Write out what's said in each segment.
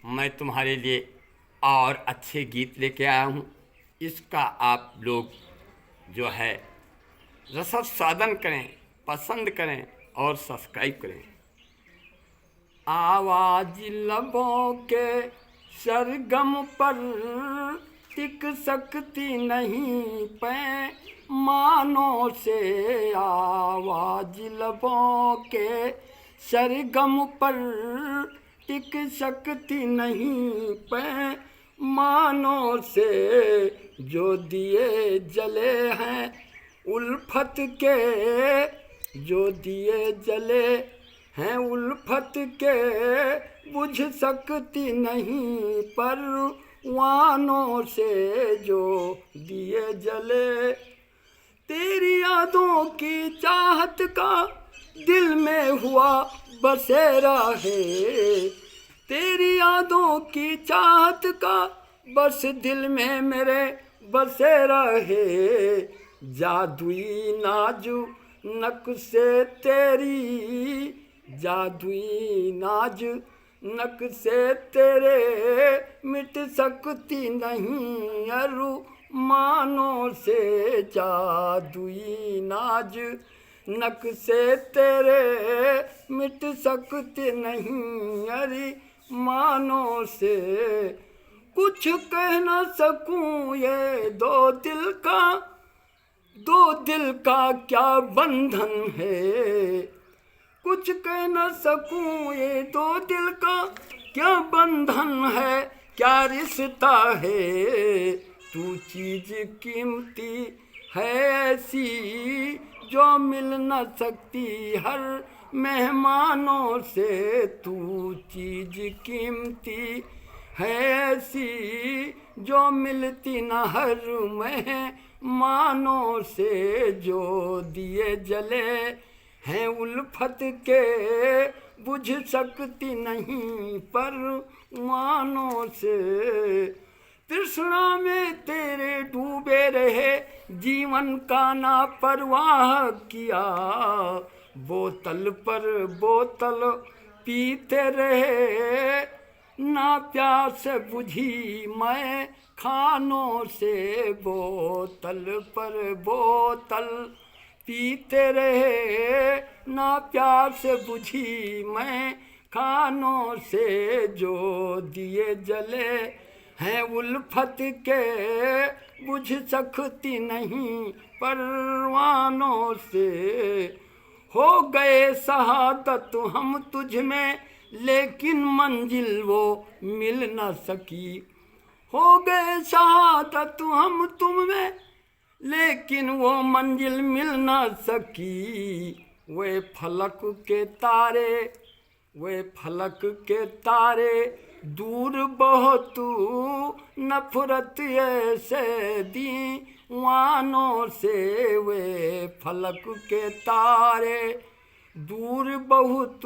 मैं तुम्हारे लिए और अच्छे गीत लेके आया हूँ। इसका आप लोग जो है रसस्वादन करें, पसंद करें और सब्सक्राइब करें। आवाज लबों के सरगम पर टिक सकती नहीं पैमानों से। आवाज लबों के सरगम पर टिक सकती नहीं पैमानों से। जो दिए जले हैं उल्फत के, जो दिए जले हैं उल्फत के, बुझ सकती नहीं परवानों से। जो दिए जले तेरी यादों की चाहत का दिल में हुआ बसेरा है। तेरी यादों की चाहत का बस दिल में मेरे बसेरा है। जादुई नाजुक से तेरी, जादुई नाजुक से तेरे मिट सकती नहीं अरमानों से। जादुई नाजुक से तेरे मिट सकती नहीं अरमानों से। कुछ कह न सकूं ये दो दिल का क्या बंधन है। कुछ कह न सकूं ये दो दिल का क्या बंधन है, क्या रिश्ता है। तू चीज कीमती है ऐसी जो मिल न सकती हर मेहमानों से। तू चीज कीमती है ऐसी जो मिलती न हर मेहमानों से। जो दिए जले हैं उल्फत के, बुझ सकती नहीं परवानों से। तृष्णा में तेरे डूबे रहे जीवन का ना परवाह किया। बोतल पर बोतल पीते रहे ना प्यास बुझी मैं खानों से। बोतल पर बोतल पीते रहे ना प्यास बुझी मैं खानों से। जो दिए जले हैं उल्फत के, बुझ सकती नहीं परवानों से। हो गए शहादत हम तुझ में लेकिन मंजिल वो मिल न सकी। हो गए शहादत हम तुम में लेकिन वो मंजिल मिल न सकी। वे फलक के तारे, वे फलक के तारे दूर बहुत नफरत ऐसे दीवानों से। वे फलक के तारे दूर बहुत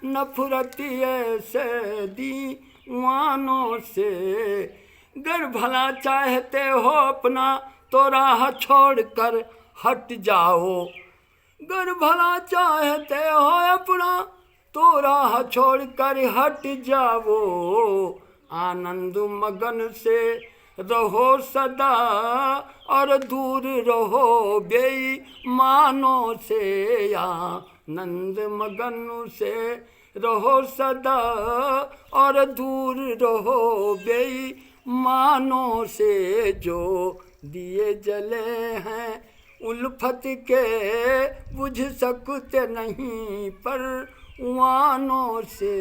नफरत ऐसे दीवानों से। गर भला चाहते हो अपना तो राह छोड़ कर हट जाओ। गर भला चाहते हो अपना तो राह छोड़ कर हट जाओ। आनंद मगन से रहो सदा और दूर रहो बेईमानों से। आनंद मगन से रहो सदा और दूर रहो बेईमानों से। जो दिए जले हैं उल्फत के, बुझ सकते नहीं परवानों से।